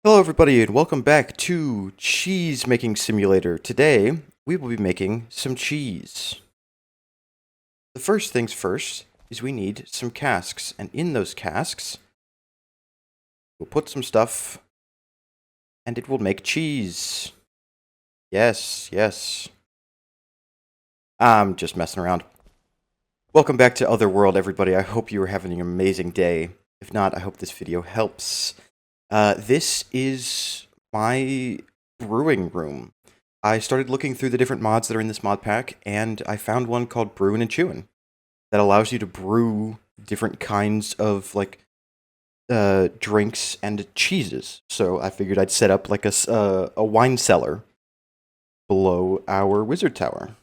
Hello everybody and welcome back to Cheese Making Simulator. Today, we will be making some cheese. The first things first is we need some casks, and in those casks, we'll put some stuff, and it will make cheese. Yes. I'm just messing around. Welcome back to OtherWorld, everybody. I hope you are having an amazing day. If not, I hope this video helps. This is my brewing room. I started looking through the different mods that are in this mod pack, and I found one called Brewin' and Chewin' that allows you to brew different kinds of, drinks and cheeses. So I figured I'd set up, a wine cellar below our wizard tower.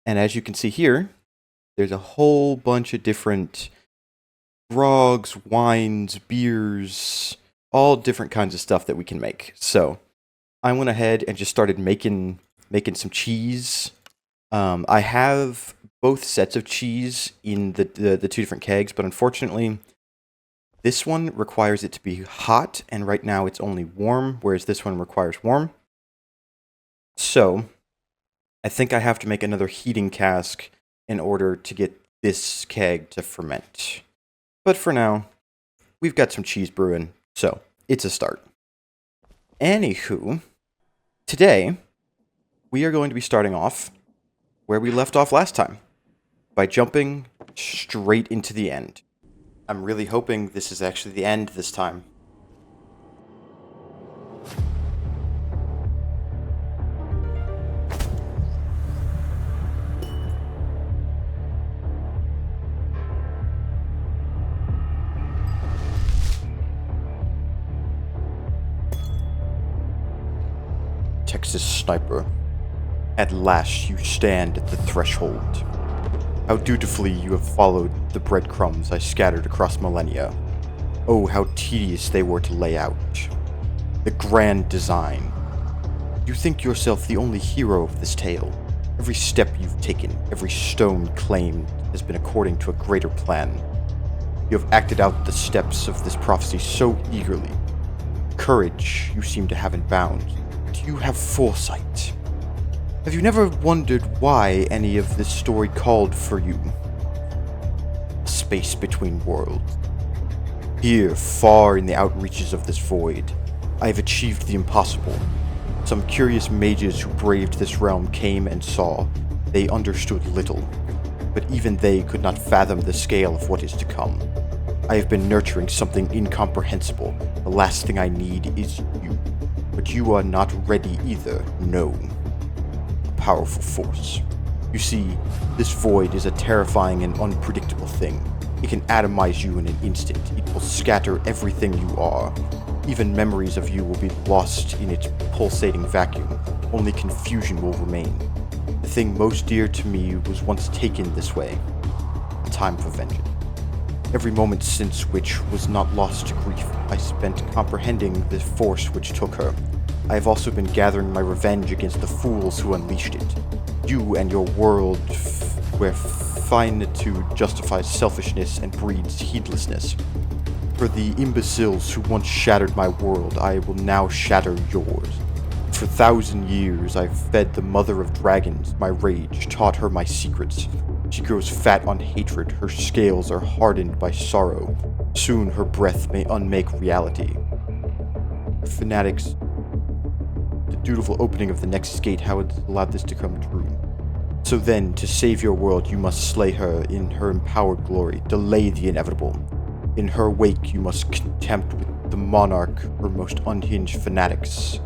And as you can see here, there's a whole bunch of different grogs, wines, beers, all different kinds of stuff that we can make. So I went ahead and just started making some cheese. I have both sets of cheese in the two different kegs, but unfortunately, this one requires it to be hot, and right now it's only warm, whereas this one requires warm. So I think I have to make another heating cask in order to get this keg to ferment. But for now, we've got some cheese brewing. So, it's a start. Anywho, today, we are going to be starting off where we left off last time, by jumping straight into the end. I'm really hoping this is actually the end this time. Texas Sniper. At last you stand at the threshold. How dutifully you have followed the breadcrumbs I scattered across millennia. Oh, how tedious they were to lay out. The grand design. You think yourself the only hero of this tale. Every step you've taken, every stone claimed, has been according to a greater plan. You have acted out the steps of this prophecy so eagerly. Courage you seem to have in bounds. Do you have foresight? Have you never wondered why any of this story called for you? Space between worlds. Here, far in the outreaches of this void, I have achieved the impossible. Some curious mages who braved this realm came and saw. They understood little, but even they could not fathom the scale of what is to come. I have been nurturing something incomprehensible. The last thing I need is you. But you are not ready either, no. A powerful force. You see, this void is a terrifying and unpredictable thing. It can atomize you in an instant. It will scatter everything you are. Even memories of you will be lost in its pulsating vacuum. Only confusion will remain. The thing most dear to me was once taken this way. Time for vengeance. Every moment since which was not lost to grief, I spent comprehending the force which took her. I have also been gathering my revenge against the fools who unleashed it. You and your world were finitude justifies selfishness and breeds heedlessness. For the imbeciles who once shattered my world, I will now shatter yours. For 1,000 years I've fed the mother of dragons my rage, taught her my secrets. She grows fat on hatred, her scales are hardened by sorrow. Soon her breath may unmake reality. Fanatics, the dutiful opening of the Nexus Gate, how it allowed this to come true. So then, to save your world, you must slay her in her empowered glory, delay the inevitable. In her wake, you must contempt with the monarch her most unhinged fanatics.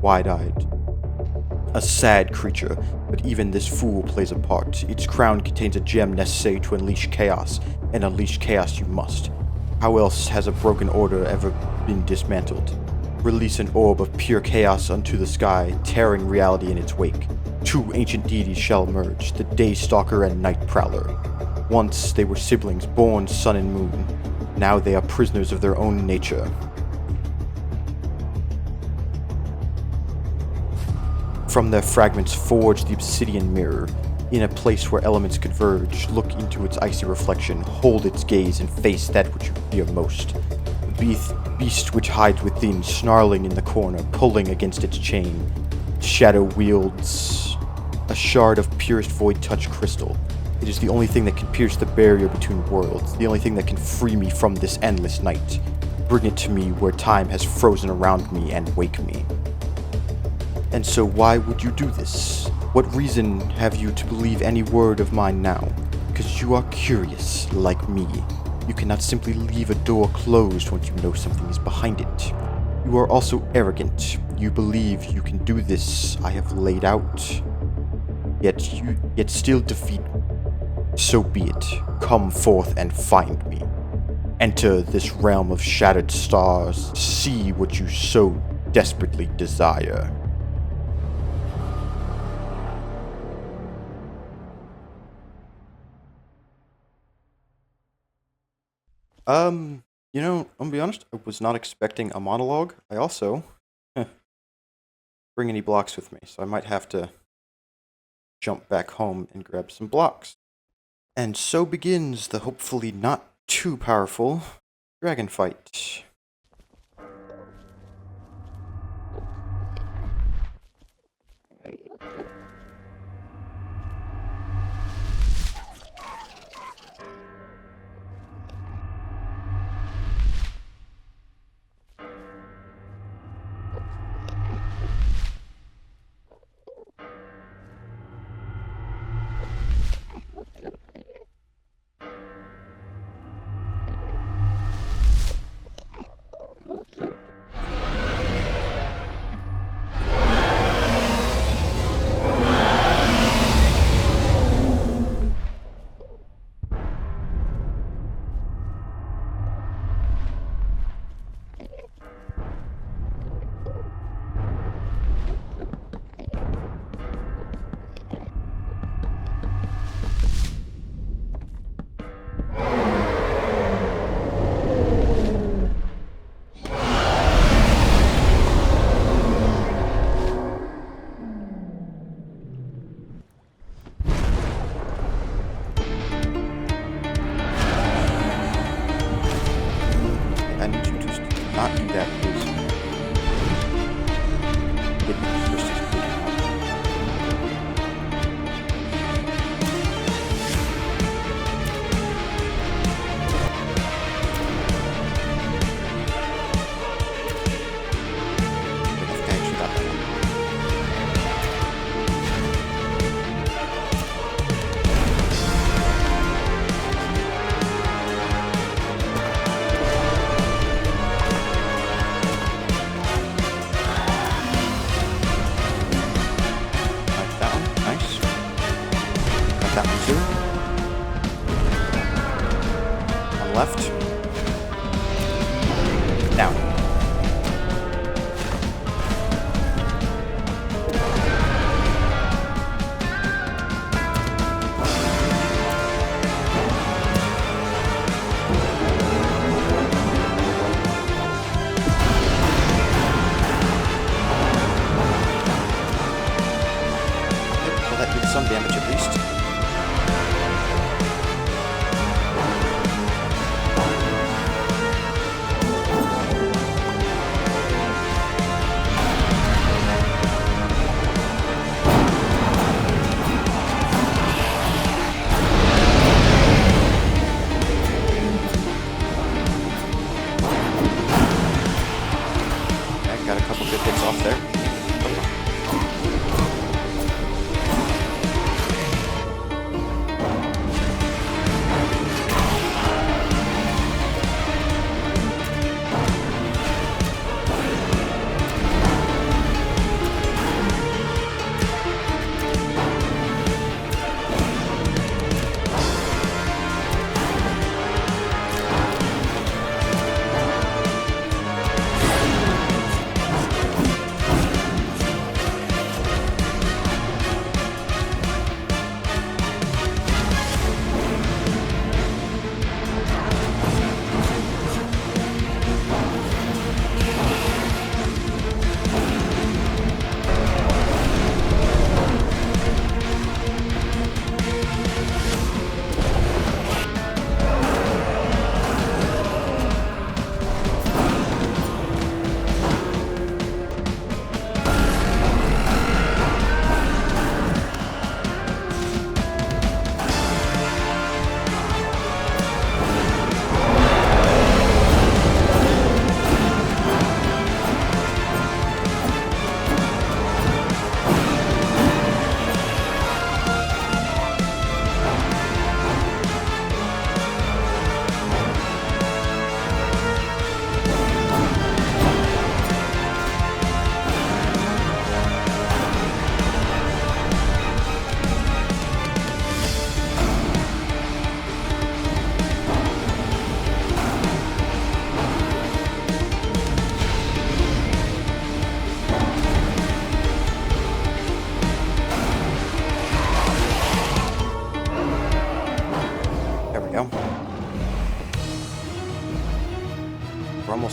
Wide-eyed. A sad creature, but even this fool plays a part. Its crown contains a gem necessary to unleash chaos, and unleash chaos you must. How else has a broken order ever been dismantled? Release an orb of pure chaos unto the sky, tearing reality in its wake. Two ancient deities shall emerge, the Daystalker and Night Prowler. Once they were siblings, born sun and moon. Now they are prisoners of their own nature. From their fragments forge the obsidian mirror. In a place where elements converge, look into its icy reflection, hold its gaze, and face that which you fear most. beast which hides within, snarling in the corner, pulling against its chain. Shadow wields a shard of purest void touch crystal. It is the only thing that can pierce the barrier between worlds, the only thing that can free me from this endless night. Bring it to me where time has frozen around me and wake me. And so why would you do this? What reason have you to believe any word of mine now? Because you are curious, like me. You cannot simply leave a door closed once you know something is behind it. You are also arrogant. You believe you can do this I have laid out. Yet still defeat me. So be it. Come forth and find me. Enter this realm of shattered stars. See what you so desperately desire. I'm gonna be honest, I was not expecting a monologue. I also bring any blocks with me, so I might have to jump back home and grab some blocks. And so begins the hopefully not too powerful dragon fight. I need you to not do that, please. Get me just as quick as I actually got that one. That one too. On left. Down. Well, that did some damage at least. Got a couple good hits off there.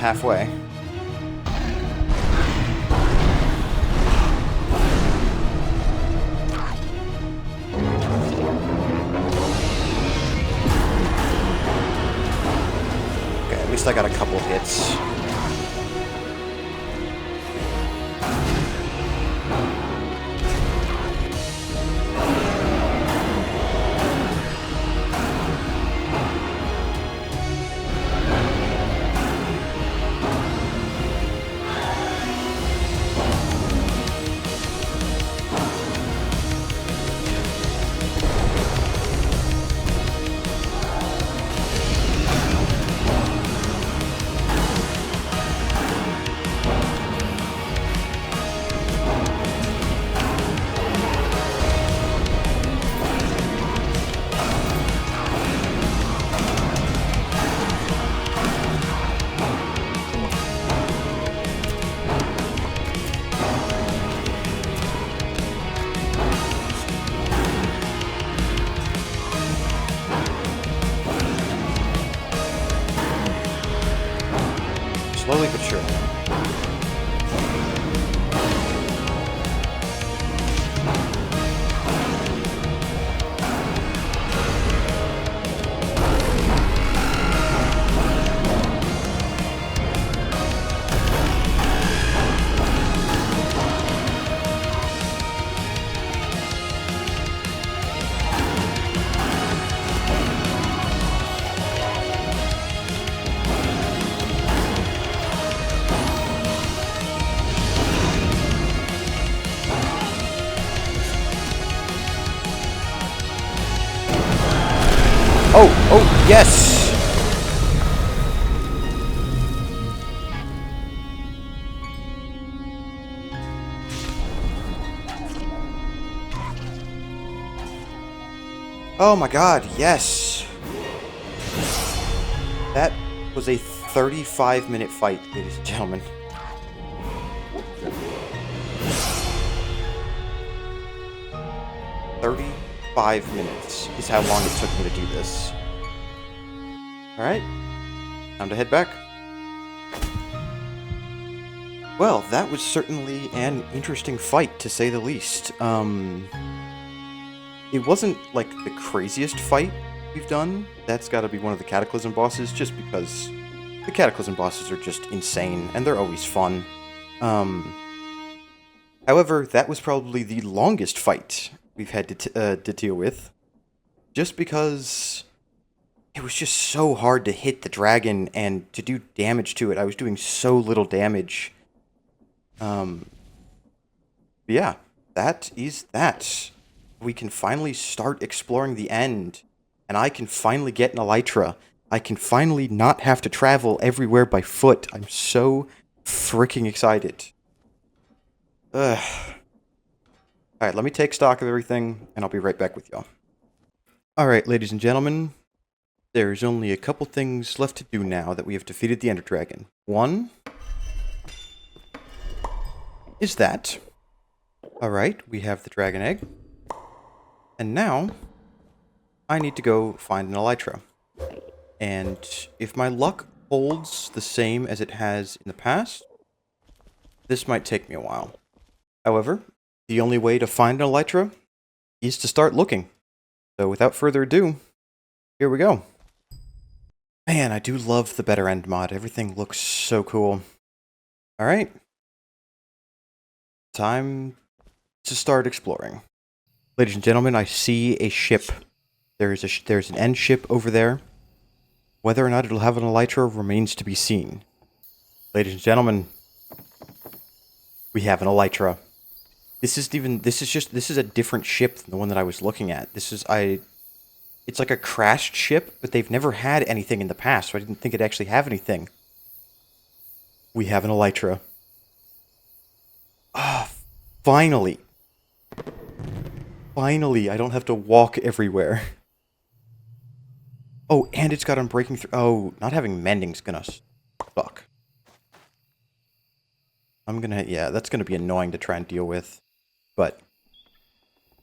halfway. Okay, at least I got a couple of hits. Slowly but surely. Oh, yes! Oh my god, yes! That was a 35-minute fight, ladies and gentlemen. "35 minutes is how long it took me to do this. Alright, time to head back. Well, that was certainly an interesting fight, to say the least. It wasn't, like, the craziest fight we've done. That's gotta be one of the Cataclysm bosses, just because the Cataclysm bosses are just insane, and they're always fun. However, that was probably the longest fight we've had to deal with, just because it was just so hard to hit the dragon and to do damage to it. I was doing so little damage. But yeah, that is that. We can finally start exploring the end, and I can finally get an elytra. I can finally not have to travel everywhere by foot. I'm so freaking excited. Ugh. Alright, let me take stock of everything, and I'll be right back with y'all. Alright, ladies and gentlemen, there's only a couple things left to do now that we have defeated the Ender Dragon. One is that. Alright, we have the dragon egg. And now, I need to go find an elytra. And if my luck holds the same as it has in the past, this might take me a while. However, the only way to find an elytra is to start looking. So without further ado, here we go. Man, I do love the Better End mod. Everything looks so cool. Alright. Time to start exploring. Ladies and gentlemen, I see a ship. There's an end ship over there. Whether or not it'll have an elytra remains to be seen. Ladies and gentlemen, we have an elytra. This is a different ship than the one that I was looking at. It's like a crashed ship, but they've never had anything in the past, so I didn't think it'd actually have anything. We have an elytra. Ah, finally. Finally, I don't have to walk everywhere. Oh, and it's got Unbreaking through. Oh, not having mending's gonna suck. Yeah, that's gonna be annoying to try and deal with. But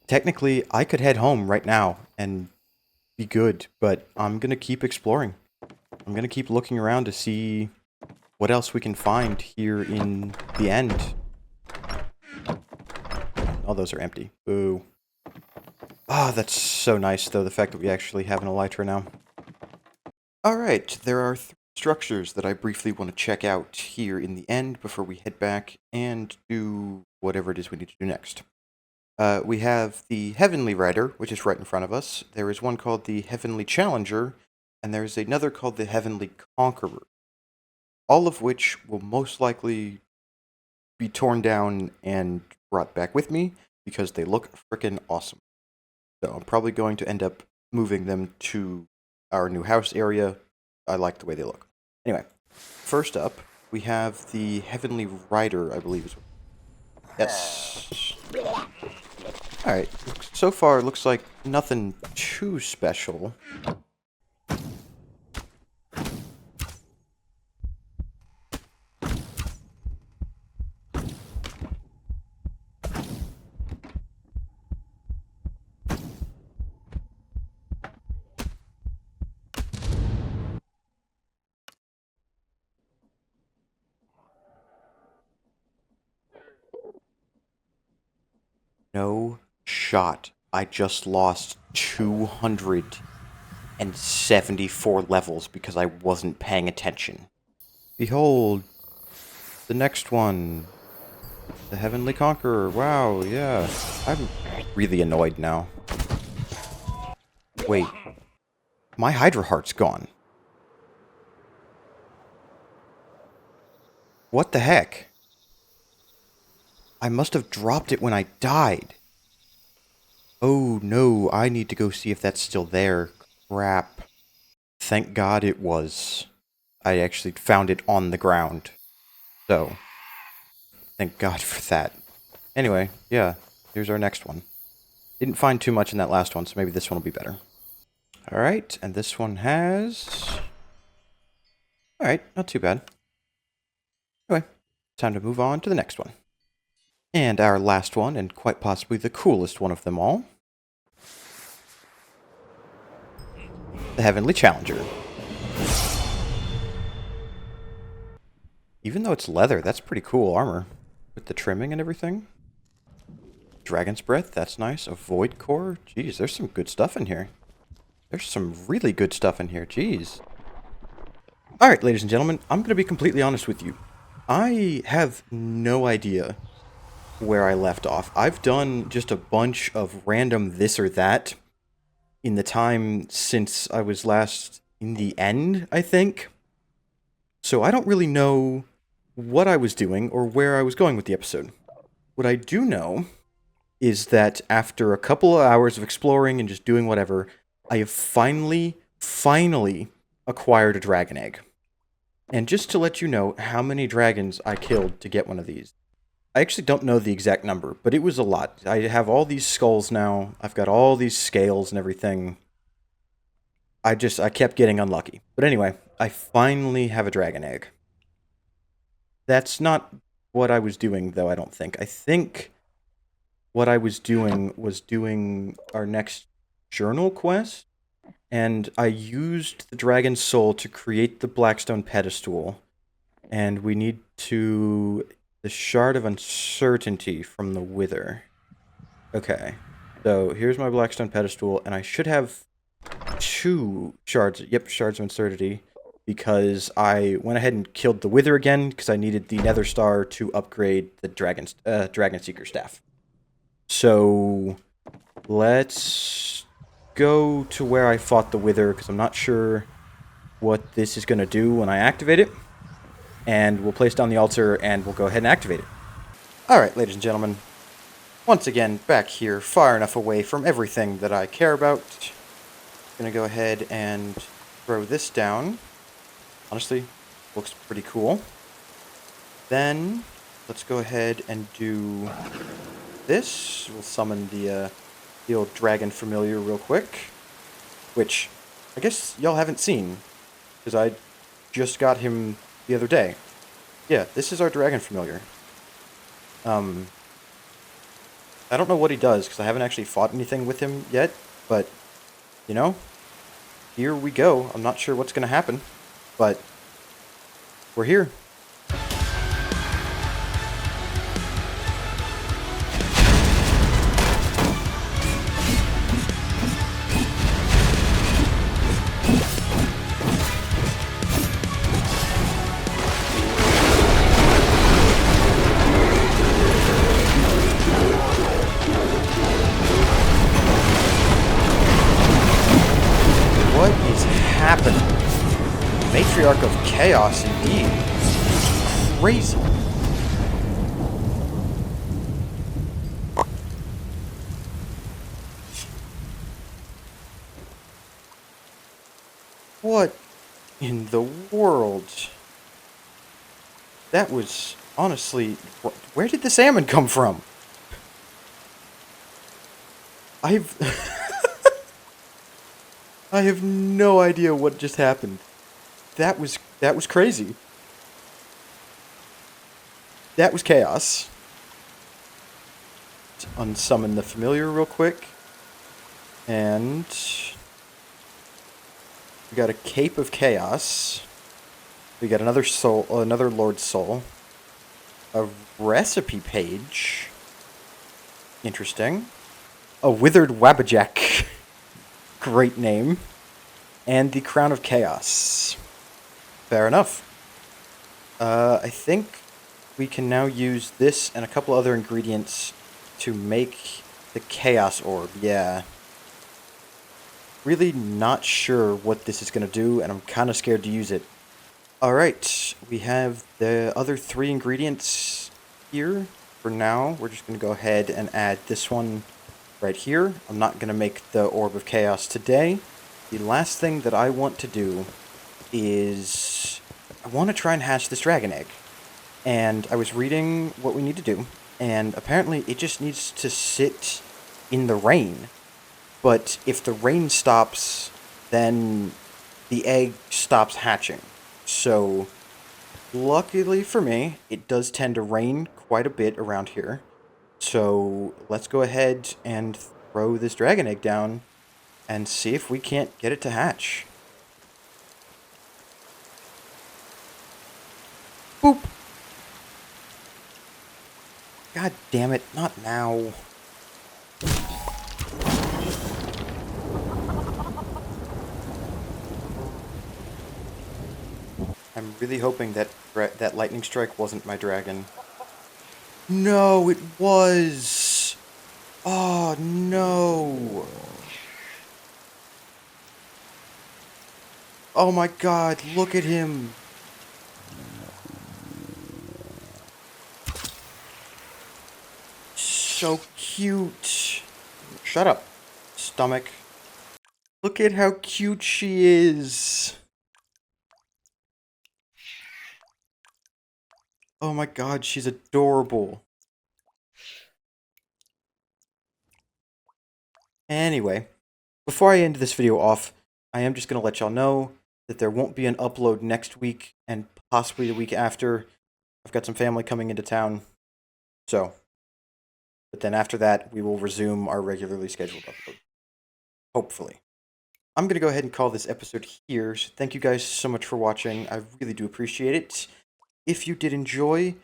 technically, I could head home right now and be good, but I'm gonna keep exploring. I'm gonna keep looking around to see what else we can find here in the end. Oh, those are empty. Boo. Ah, that's so nice, though, the fact that we actually have an elytra now. Alright, there are 3 structures that I briefly want to check out here in the end before we head back and do whatever it is we need to do next. We have the Heavenly Rider, which is right in front of us. There is one called the Heavenly Challenger, and there is another called the Heavenly Conqueror. All of which will most likely be torn down and brought back with me because they look frickin' awesome. So I'm probably going to end up moving them to our new house area. I like the way they look. Anyway, first up, we have the Heavenly Rider, I believe is. Yes. Alright, so far it looks like nothing too special. No shot. I just lost 274 levels because I wasn't paying attention. Behold, the next one. The Heavenly Conqueror. Wow, yeah. I'm really annoyed now. Wait. My Hydra Heart's gone. What the heck? I must have dropped it when I died. Oh no, I need to go see if that's still there. Crap. Thank God it was. I actually found it on the ground. So, thank God for that. Anyway, yeah, here's our next one. Didn't find too much in that last one, so maybe this one will be better. Alright, and this one has... Alright, not too bad. Anyway, time to move on to the next one. And our last one, and quite possibly the coolest one of them all. The Heavenly Challenger. Even though it's leather, that's pretty cool armor. With the trimming and everything. Dragon's Breath, that's nice. A Void Core. Jeez, there's some good stuff in here. There's some really good stuff in here. Jeez. Alright, ladies and gentlemen, I'm going to be completely honest with you. I have no idea where I left off. I've done just a bunch of random this or that in the time since I was last in the end, I think. So I don't really know what I was doing or where I was going with the episode. What I do know is that after a couple of hours of exploring and just doing whatever, I have finally acquired a dragon egg. And just to let you know how many dragons I killed to get one of these. I actually don't know the exact number, but it was a lot. I have all these skulls now. I've got all these scales and everything. I kept getting unlucky. But anyway, I finally have a dragon egg. That's not what I was doing, though, I don't think. I think what I was doing was doing our next journal quest. And I used the dragon's soul to create the Blackstone pedestal. And we need to... The Shard of Uncertainty from the Wither. Okay. So, here's my Blackstone pedestal, and I should have 2 shards. Yep, Shards of Uncertainty. Because I went ahead and killed the Wither again, because I needed the Nether Star to upgrade the Dragon Seeker Staff. So, let's go to where I fought the Wither, because I'm not sure what this is going to do when I activate it. And we'll place down the altar, and we'll go ahead and activate it. Alright, ladies and gentlemen. Once again, back here, far enough away from everything that I care about. I'm going to go ahead and throw this down. Honestly, looks pretty cool. Then, let's go ahead and do this. We'll summon the old dragon familiar real quick. Which, I guess y'all haven't seen. Because I just got him the other day. Yeah, this is our dragon familiar. I don't know what he does, because I haven't actually fought anything with him yet, but, you know, here we go. I'm not sure what's going to happen, but we're here. Matriarch of Chaos, indeed. Crazy. What in the world? That was, honestly, where did the salmon come from? I've... I have no idea what just happened. That was crazy. That was chaos. Let's unsummon the familiar real quick. And we got a Cape of Chaos. We got another soul, another Lord Soul. A recipe page. Interesting. A Withered Wabbajack. Great name. And the Crown of Chaos. Fair enough. I think we can now use this and a couple other ingredients to make the Chaos Orb. Yeah. Really not sure what this is going to do, and I'm kind of scared to use it. Alright, we have the other 3 ingredients here. For now, we're just going to go ahead and add this one right here. I'm not going to make the Orb of Chaos today. The last thing that I want to do is I want to try and hatch this dragon egg. And I was reading what we need to do, and apparently it just needs to sit in the rain. But if the rain stops, then the egg stops hatching. So, luckily for me, it does tend to rain quite a bit around here. So, let's go ahead and throw this dragon egg down and see if we can't get it to hatch. Boop! God damn it, not now. I'm really hoping that that lightning strike wasn't my dragon. No, it was! Oh, no! Oh my god, look at him! So cute! Shut up, stomach. Look at how cute she is! Oh my god, she's adorable. Anyway, before I end this video off, I am just going to let y'all know that there won't be an upload next week and possibly the week after. I've got some family coming into town, so. But then after that, we will resume our regularly scheduled upload. Hopefully. I'm going to go ahead and call this episode here. So thank you guys so much for watching. I really do appreciate it. If you did enjoy,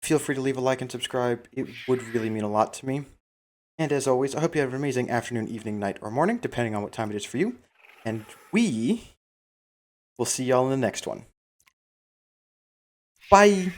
feel free to leave a like and subscribe. It would really mean a lot to me. And as always, I hope you have an amazing afternoon, evening, night, or morning, depending on what time it is for you. And we will see y'all in the next one. Bye!